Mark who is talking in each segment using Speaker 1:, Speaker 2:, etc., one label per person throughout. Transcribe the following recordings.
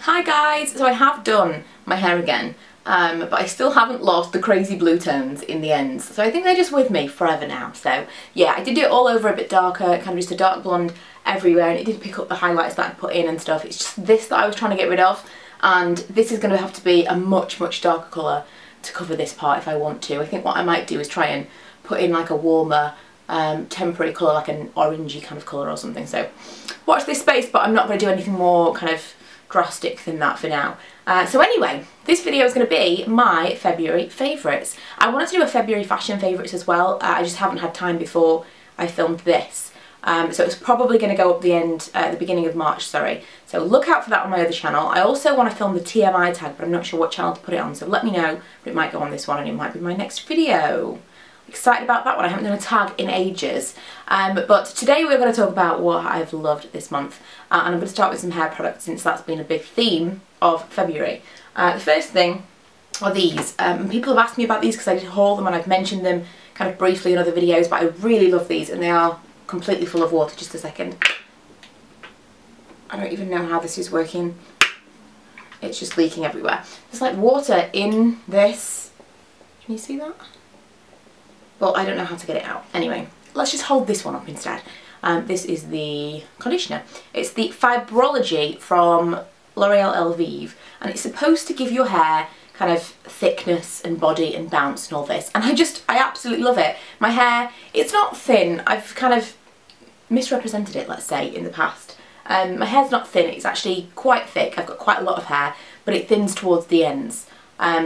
Speaker 1: Hi guys! So I have done my hair again, but I still haven't lost the crazy blue tones in the ends. So I think they're just with me forever now. So yeah, I did do it all over a bit darker, kind of just a dark blonde everywhere, and it did pick up the highlights that I put in and stuff. It's just this that I was trying to get rid of, and this is going to have to be a much darker colour to cover this part if I want to. I think what I might do is try and put in like a warmer temporary colour, like an orangey kind of colour or something. So watch this space, but I'm not going to do anything more kind of drastic than that for now. So anyway, this video is going to be my February favourites. I wanted to do a February fashion favourites as well. I just haven't had time before I filmed this. So it's probably going to go up at the beginning of March, sorry. So look out for that on my other channel. I also want to film the TMI tag, but I'm not sure what channel to put it on, so let me know. But it might go on this one and it might be my next video. Excited about that one. I haven't done a tag in ages. But today we're going to talk about what I've loved this month. And I'm going to start with some hair products since that's been a big theme of February. The first thing are these. People have asked me about these because I did haul them and I've mentioned them kind of briefly in other videos, but I really love these and they are completely full of water. Just a second. I don't even know how this is working. It's just leaking everywhere. There's like water in this. Can you see that? Well, I don't know how to get it out. Anyway, let's just hold this one up instead. This is the conditioner. It's the Fibrology from L'Oreal Elvive, and it's supposed to give your hair kind of thickness and body and bounce and all this. And I absolutely love it. My hair, it's not thin. I've kind of misrepresented it, let's say, in the past. My hair's not thin. It's actually quite thick. I've got quite a lot of hair, but it thins towards the ends.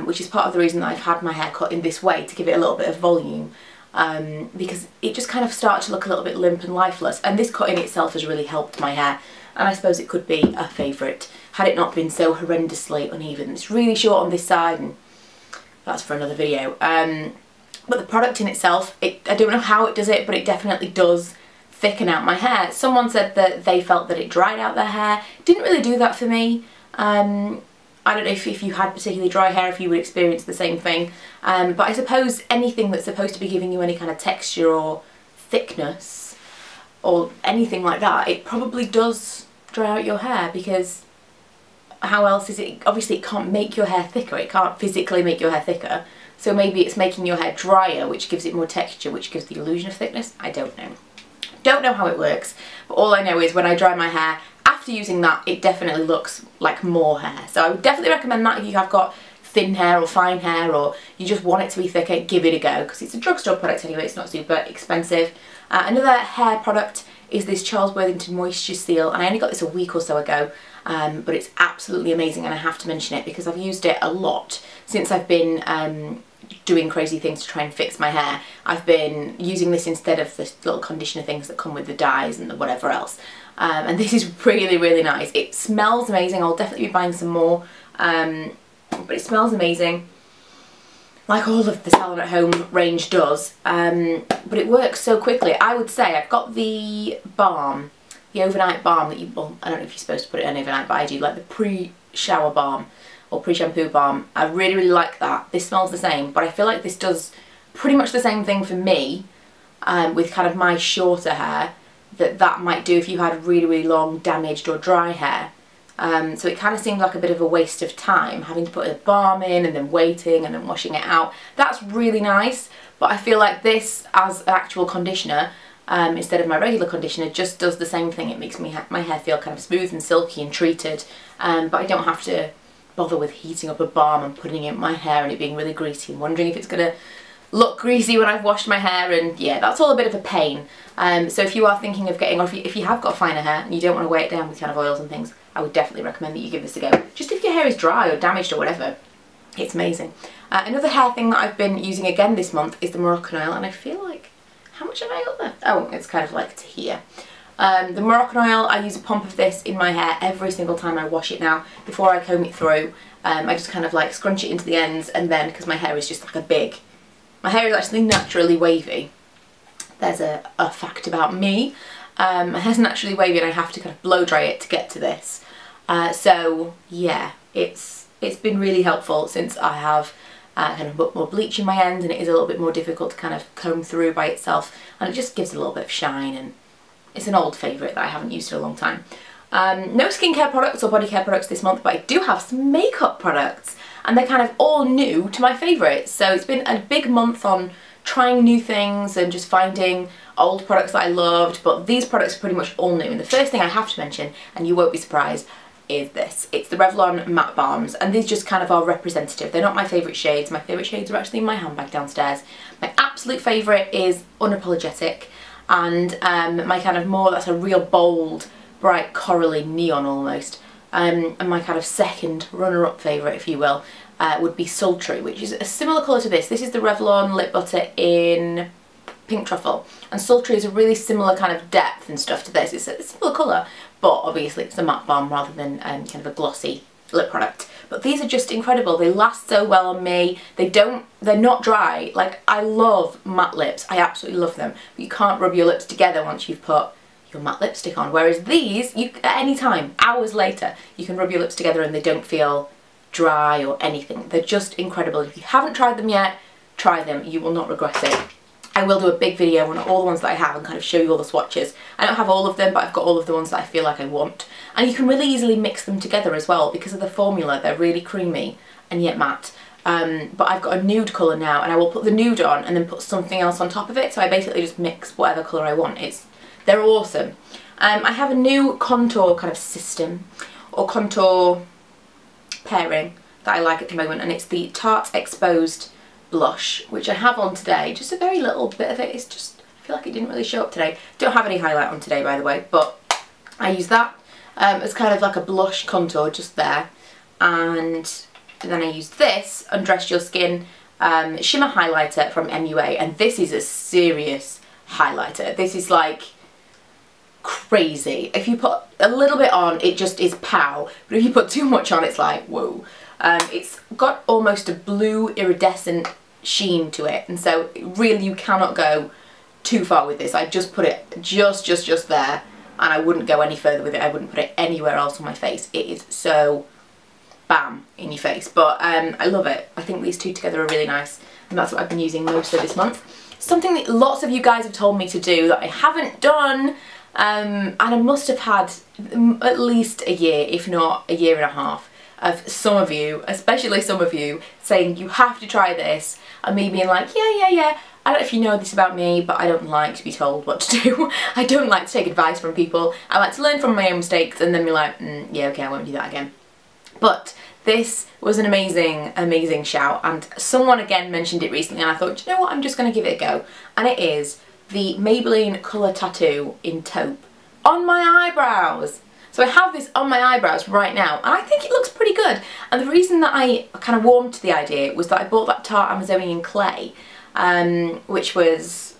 Speaker 1: Which is part of the reason that I've had my hair cut in this way, to give it a little bit of volume, because it just kind of started to look a little bit limp and lifeless, and this cut in itself has really helped my hair, and I suppose it could be a favourite had it not been so horrendously uneven. It's really short on this side, and that's for another video. But the product in itself, I don't know how it does it, but it definitely does thicken out my hair. Someone said that they felt that it dried out their hair. It didn't really do that for me. I don't know if you had particularly dry hair, if you would experience the same thing, but I suppose anything that's supposed to be giving you any kind of texture or thickness or anything like that, it probably does dry out your hair, because how else is it? Obviously it can't make your hair thicker, it can't physically make your hair thicker, so maybe it's making your hair drier, which gives it more texture, which gives the illusion of thickness. I don't know. Don't know how it works, but all I know is when I dry my hair, after using that, it definitely looks like more hair. So I would definitely recommend that if you have got thin hair or fine hair, or you just want it to be thicker, give it a go, because it's a drugstore product anyway, it's not super expensive. Another hair product is this Charles Worthington Moisture Seal, and I only got this a week or so ago, but it's absolutely amazing, and I have to mention it because I've used it a lot since I've been doing crazy things to try and fix my hair. I've been using this instead of the little conditioner things that come with the dyes and the whatever else. And this is really nice. It smells amazing. I'll definitely be buying some more. But it smells amazing, like all of the Salon at Home range does. But it works so quickly. I would say I've got the balm, the overnight balm that well, I don't know if you're supposed to put it on overnight, but I do, like the pre-shower balm or pre-shampoo balm. I really like that. This smells the same, but I feel like this does pretty much the same thing for me with kind of my shorter hair that might do if you had really long damaged or dry hair. So it kind of seemed like a bit of a waste of time having to put a balm in and then waiting and then washing it out. That's really nice, but I feel like this as an actual conditioner instead of my regular conditioner just does the same thing. It makes my hair feel kind of smooth and silky and treated, but I don't have to bother with heating up a balm and putting it in my hair and it being really greasy and wondering if it's going to look greasy when I've washed my hair, and yeah, that's all a bit of a pain. So if you are thinking of getting, or if you have got finer hair and you don't want to weigh it down with kind of oils and things, I would definitely recommend that you give this a go. Just if your hair is dry or damaged or whatever, it's amazing. Another hair thing that I've been using again this month is the Moroccan oil, and I feel like, how much have I got left? Oh, it's kind of like to here. The Moroccan oil, I use a pump of this in my hair every single time I wash it now, before I comb it through. I just kind of like scrunch it into the ends, and then, because my hair is just like my hair is actually naturally wavy. There's a fact about me. My hair's naturally wavy and I have to kind of blow dry it to get to this. So yeah, it's been really helpful since I have kind of put more bleach in my ends, and it is a little bit more difficult to kind of comb through by itself, and it just gives a little bit of shine, and it's an old favourite that I haven't used in a long time. No skincare products or body care products this month, but I do have some makeup products, and they're kind of all new to my favourites. So it's been a big month on trying new things and just finding old products that I loved, but these products are pretty much all new. And the first thing I have to mention, and you won't be surprised, is this. It's the Revlon matte balms, and these just kind of are representative. They're not my favourite shades. My favourite shades are actually in my handbag downstairs. My absolute favourite is Unapologetic, and my kind of more, that's a real bold, bright corally neon almost. And my kind of second runner-up favourite, if you will, would be Sultry, which is a similar colour to this. This is the Revlon lip butter in Pink Truffle, and Sultry is a really similar kind of depth and stuff to this. It's a similar colour, but obviously it's a matte balm rather than kind of a glossy lip product. But these are just incredible. They last so well on me. They're not dry. Like, I love matte lips. I absolutely love them. But you can't rub your lips together once you've put your matte lipstick on. Whereas these, you at any time, hours later, you can rub your lips together and they don't feel dry or anything. They're just incredible. If you haven't tried them yet, try them. You will not regret it. I will do a big video on all the ones that I have and kind of show you all the swatches. I don't have all of them, but I've got all of the ones that I feel like I want. And you can really easily mix them together as well because of the formula. They're really creamy and yet matte. But I've got a nude colour now, and I will put the nude on and then put something else on top of it. So I basically just mix whatever colour I want. They're awesome. I have a new contour kind of system or contour pairing that I like at the moment, and it's the Tarte Exposed blush, which I have on today. Just a very little bit of it. It's just, I feel like it didn't really show up today. Don't have any highlight on today, by the way, but I use that as kind of like a blush contour just there. And then I use this Undress Your Skin shimmer highlighter from MUA, and this is a serious highlighter. This is like crazy. If you put a little bit on, it just is pow, but if you put too much on, it's like whoa. It's got almost a blue iridescent sheen to it, and so really you cannot go too far with this. I just put it just there, and I wouldn't go any further with it. I wouldn't put it anywhere else on my face. It is so bam in your face, but I love it. I think these two together are really nice, and that's what I've been using most of this month. Something that lots of you guys have told me to do that I haven't done, and I must have had at least a year, if not a year and a half, of some of you, especially some of you, saying you have to try this, and me being like, yeah. I don't know if you know this about me, but I don't like to be told what to do. I don't like to take advice from people. I like to learn from my own mistakes and then be like, yeah, okay, I won't do that again. But this was an amazing shout, and someone again mentioned it recently, and I thought, you know what, I'm just going to give it a go. And it is the Maybelline Colour Tattoo in Taupe on my eyebrows. So I have this on my eyebrows right now, and I think it looks pretty good. And the reason that I kind of warmed to the idea was that I bought that Tarte Amazonian clay, which was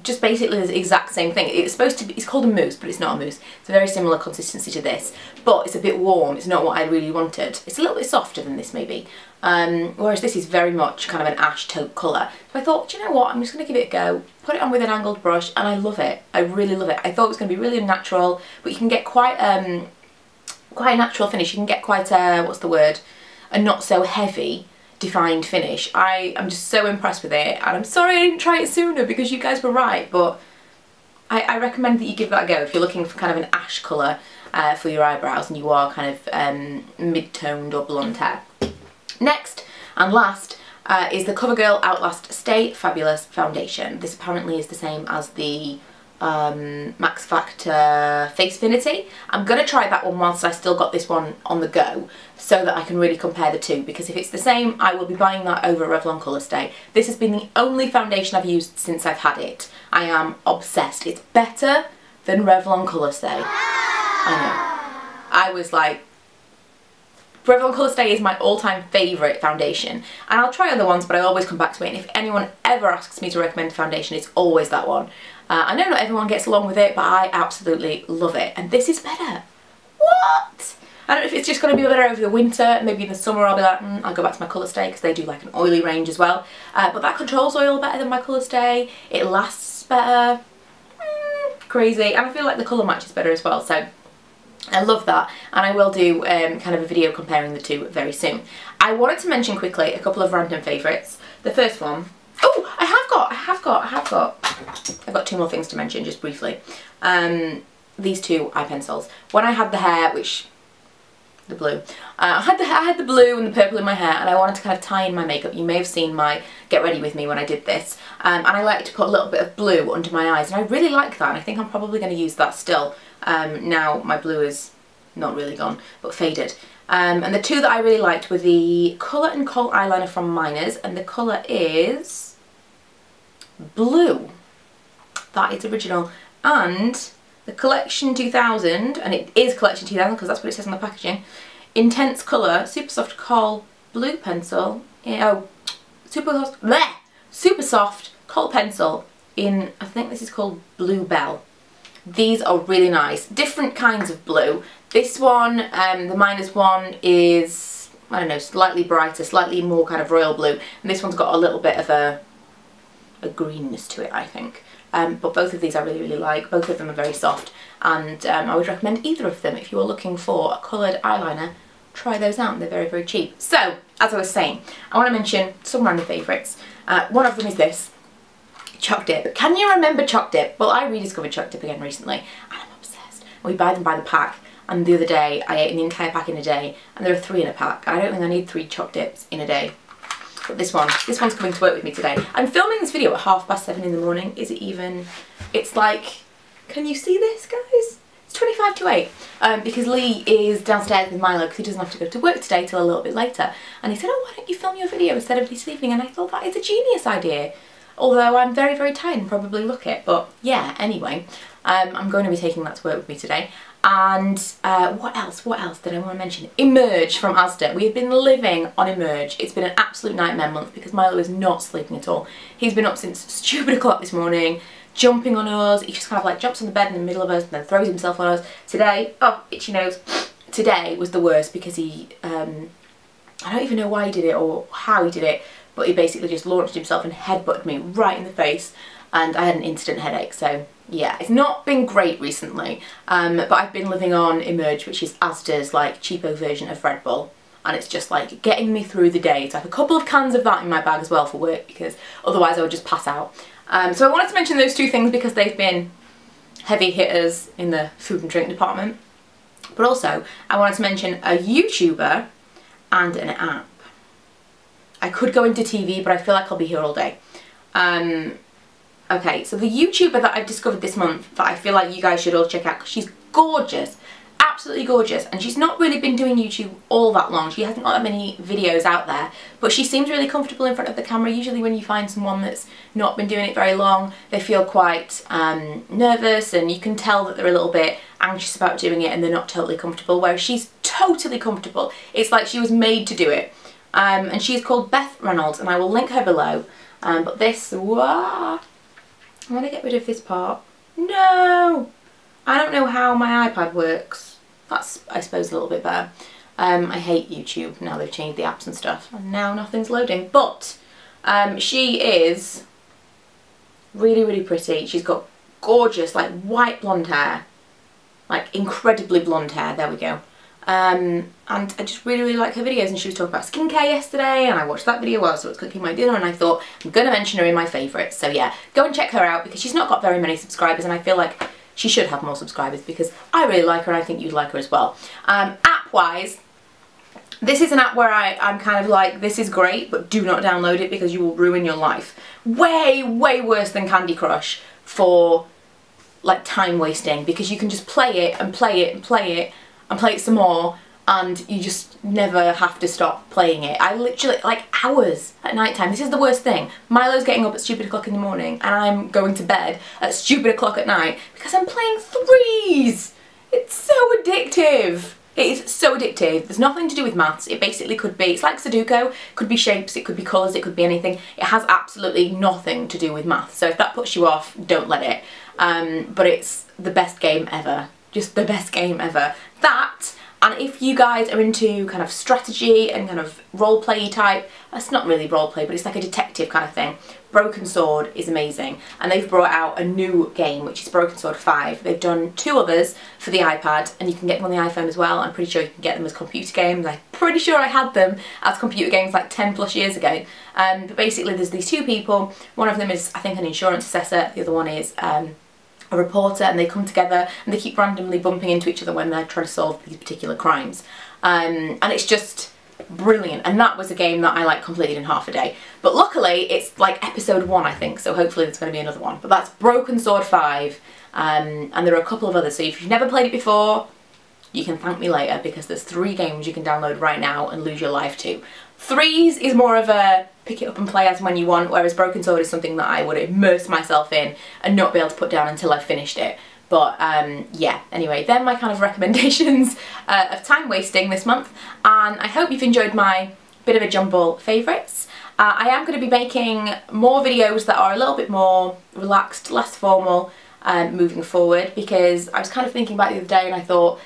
Speaker 1: just basically the exact same thing. It's supposed to be, it's called a mousse, but it's not a mousse. It's a very similar consistency to this, but it's a bit warm. It's not what I really wanted. It's a little bit softer than this maybe, whereas this is very much kind of an ash taupe colour. So I thought, do you know what, I'm just going to give it a go, put it on with an angled brush, and I love it. I really love it. I thought it was going to be really natural, but you can get quite a natural finish. You can get quite a, what's the word, a not so heavy defined finish. I am just so impressed with it, and I'm sorry I didn't try it sooner because you guys were right, but I recommend that you give that a go if you're looking for kind of an ash colour for your eyebrows and you are kind of mid-toned or blonde hair. Next and last is the CoverGirl Outlast Stay Fabulous Foundation. This apparently is the same as the Max Factor Facefinity. I'm going to try that one whilst I still got this one on the go, so that I can really compare the two, because if it's the same, I will be buying that over Revlon Colour Stay. This has been the only foundation I've used since I've had it. I am obsessed. It's better than Revlon Colour Stay. I know. I was like, Revlon Colour Stay is my all-time favourite foundation, and I'll try other ones, but I always come back to it, and if anyone ever asks me to recommend a foundation, it's always that one. I know not everyone gets along with it, but I absolutely love it, and this is better. What? I don't know if it's just going to be better over the winter. Maybe in the summer I'll be like, I'll go back to my Colour Stay, because they do like an oily range as well. But that controls oil better than my Colour Stay. It lasts better. Crazy. And I feel like the colour match is better as well, so I love that, and I will do kind of a video comparing the two very soon. I wanted to mention quickly a couple of random favourites. The first one, oh, I've got two more things to mention just briefly. these two eye pencils. When I had the hair, which, the blue, I had the blue and the purple in my hair, and I wanted to kind of tie in my makeup. You may have seen my Get Ready With Me when I did this, and I like to put a little bit of blue under my eyes, and I really like that, and I think I'm probably going to use that still. Now my blue is not really gone, but faded. And the two that I really liked were the Colour and Kohl eyeliner from Miners, and the colour is blue. That is original. And the Collection 2000, and it is Collection 2000 because that's what it says on the packaging, Intense Colour Super Soft Kohl Blue Pencil. Oh, Super Soft Kohl Pencil in, I think this is called Blue Bell. These are really nice. Different kinds of blue. This one, the Miners one, is, I don't know, slightly brighter, slightly more kind of royal blue. And this one's got a little bit of a greenness to it, I think. But both of these I really, really like. Both of them are very soft. And I would recommend either of them if you are looking for a coloured eyeliner. Try those out. They're very, very cheap. So, as I was saying, I want to mention some random favourites. One of them is this. Choc Dip. Can you remember Choc Dip? Well, I rediscovered Choc Dip again recently, and I'm obsessed. We buy them by the pack, and the other day I ate an entire pack in a day, and there are 3 in a pack. I don't think I need 3 Choc Dips in a day. But this one's coming to work with me today. I'm filming this video at 7:30 in the morning. Is it even? It's like, can you see this, guys? It's 25 to 8. Because Lee is downstairs with Milo because he doesn't have to go to work today till a little bit later. And he said, oh, why don't you film your video instead of me sleeping? And I thought that is a genius idea. Although I'm very, very tired and probably look it. But yeah, anyway, I'm going to be taking that to work with me today. And what else did I want to mention? Emerge from Asda. We have been living on Emerge. It's been an absolute nightmare month because Milo is not sleeping at all. He's been up since stupid o'clock this morning, jumping on us. He just kind of like jumps on the bed in the middle of us and then throws himself on us. Today, oh, itchy nose. Today was the worst because he, I don't even know why he did it or how he did it, but he basically just launched himself and headbutted me right in the face, and I had an instant headache. So yeah, it's not been great recently, but I've been living on Emerge, which is Asda's like cheapo version of Red Bull, and it's just like getting me through the day. So I have a couple of cans of that in my bag as well for work because otherwise I would just pass out. So I wanted to mention those 2 things because they've been heavy hitters in the food and drink department, but also I wanted to mention a YouTuber and an app. I could go into TV, but I feel like I'll be here all day. Okay, so the YouTuber that I've discovered this month that I feel like you guys should all check out because she's gorgeous, absolutely gorgeous, and she's not really been doing YouTube all that long. She hasn't got that many videos out there, but she seems really comfortable in front of the camera. Usually when you find someone that's not been doing it very long, they feel quite nervous, and you can tell that they're a little bit anxious about doing it and they're not totally comfortable, whereas she's totally comfortable. It's like she was made to do it. And she's called Beth Reynolds, and I will link her below. But this, I want to get rid of this part. No! I don't know how my iPad works. That's, I suppose, a little bit better. I hate YouTube. Now they've changed the apps and stuff, and now nothing's loading. But she is really, really pretty. She's got gorgeous, like, white blonde hair. Like, incredibly blonde hair. There we go. And I just really, really like her videos, and she was talking about skincare yesterday, and I watched that video while I was cooking my dinner, and I thought I'm going to mention her in my favourites. So yeah, go and check her out because she's not got very many subscribers, and I feel like she should have more subscribers because I really like her and I think you'd like her as well. App-wise, this is an app where I'm kind of like, this is great, but do not download it because you will ruin your life. Way, way worse than Candy Crush for like time wasting, because you can just play it and play it and play it and play it some more, and you just never have to stop playing it. I literally, like, hours at night time. This is the worst thing. Milo's getting up at stupid o'clock in the morning and I'm going to bed at stupid o'clock at night because I'm playing threes. It's so addictive. It is so addictive. There's nothing to do with maths. It basically could be, it's like Sudoku, it could be shapes, it could be colours, it could be anything. It has absolutely nothing to do with maths. So if that puts you off, don't let it. But it's the best game ever. Just the best game ever. That, and if you guys are into kind of strategy and kind of roleplay type, that's not really roleplay, but it's like a detective kind of thing, Broken Sword is amazing. And they've brought out a new game, which is Broken Sword 5. They've done 2 others for the iPad, and you can get them on the iPhone as well. I'm pretty sure you can get them as computer games. I'm pretty sure I had them as computer games like 10 plus years ago. But basically there's these 2 people. One of them is, I think, an insurance assessor. The other one is a a reporter, and they come together and they keep randomly bumping into each other when they're trying to solve these particular crimes. And it's just brilliant, and that was a game that I like completed in half a day. But luckily it's like episode 1, I think, so hopefully there's going to be another one. But that's Broken Sword 5, and there are a couple of others, so if you've never played it before, you can thank me later, because there's 3 games you can download right now and lose your life to. Threes is more of a pick it up and play as and when you want, whereas Broken Sword is something that I would immerse myself in and not be able to put down until I've finished it. But yeah, anyway, they're my kind of recommendations of time wasting this month, and I hope you've enjoyed my bit of a jumble favourites. I am going to be making more videos that are a little bit more relaxed, less formal moving forward, because I was kind of thinking about it the other day and I thought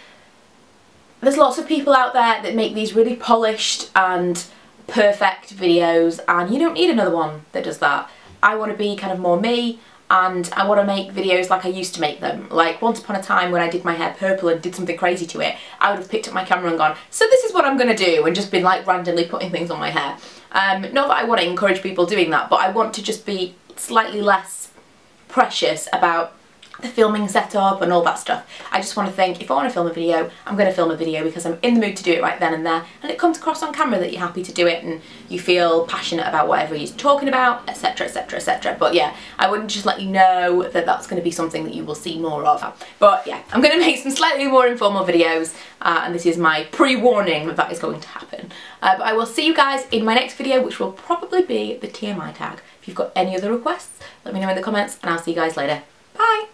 Speaker 1: there's lots of people out there that make these really polished and perfect videos, and you don't need another one that does that. I want to be kind of more me, and I want to make videos like I used to make them. Like once upon a time when I did my hair purple and did something crazy to it, I would have picked up my camera and gone, so this is what I'm going to do, and just been like randomly putting things on my hair. Not that I want to encourage people doing that, but I want to just be slightly less precious about the filming setup and all that stuff. I just want to think, if I want to film a video, I'm going to film a video because I'm in the mood to do it right then and there, and it comes across on camera that you're happy to do it and you feel passionate about whatever you're talking about, etc, etc, etc. But yeah, I wouldn't just let you know that that's going to be something that you will see more of. But yeah, I'm going to make some slightly more informal videos, and this is my pre-warning that that is going to happen. But I will see you guys in my next video, which will probably be the TMI tag. If you've got any other requests, let me know in the comments, and I'll see you guys later. Bye!